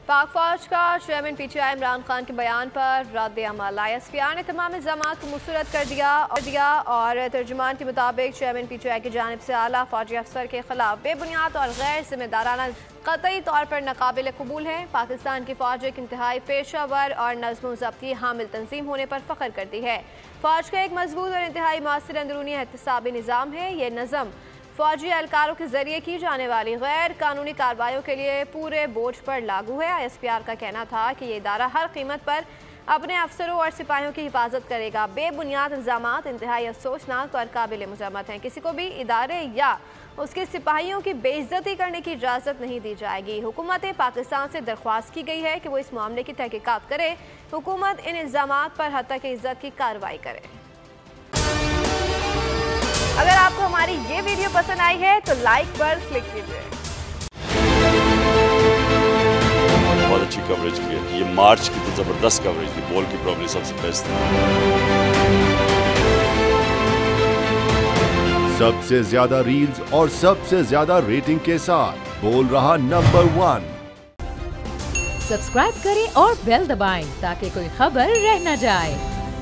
पाक फौज का चेयरमैन पीटीआई इमरान खान के बयान पर रद्द अमल। ISPR ने तमाम इल्ज़ामात को मुस्तरद कर दिया और तर्जुमान के मुताबिक चेयरमैन पीटीआई की जानिब से आला फौजी अफसर के खिलाफ बेबुनियाद और गैर जिम्मेदाराना कतई तौर पर नाकाबिल कबूल है। पाकिस्तान की फौज एक इंतहाई पेशावर और नज़्म ज़ब्त की हामिल तंजीम होने पर फ़ख्र करती है। फौज का एक मजबूत और इंतहाई मौसर अंदरूनी एहतसाबी निज़ाम है। ये नज़म फौजी एहलकारों के जरिए की जाने वाली गैर कानूनी कार्रवाइयों के लिए पूरे बोझ पर लागू है। ISPR का कहना था कि ये इदारा हर कीमत पर अपने अफसरों और सिपाहियों की हिफाजत करेगा। बेबुनियाद इल्ज़ामात इंतहाई अफसोसनाक और काबिल मज़म्मत हैं। किसी को भी इदारे या उसके सिपाहियों की बेइज्जती करने की इजाज़त नहीं दी जाएगी। हुकूमत पाकिस्तान से दरख्वास्त की गई है कि वो इस मामले की तहकीकात करे। हुकूमत इन इल्ज़ामात पर हद तक इज्जत की कार्रवाई करे। अगर आपको हमारी ये वीडियो पसंद आई है तो लाइक पर क्लिक कीजिए। बहुत अच्छी कवरेज की है। ये मार्च की तो जबरदस्त कवरेज थी, बॉल की प्रॉब्लम सबसे बेस्ट थी। सबसे ज्यादा रील्स और सबसे ज्यादा रेटिंग के साथ बोल रहा नंबर 1। सब्सक्राइब करें और बेल दबाएं ताकि कोई खबर रह न जाए।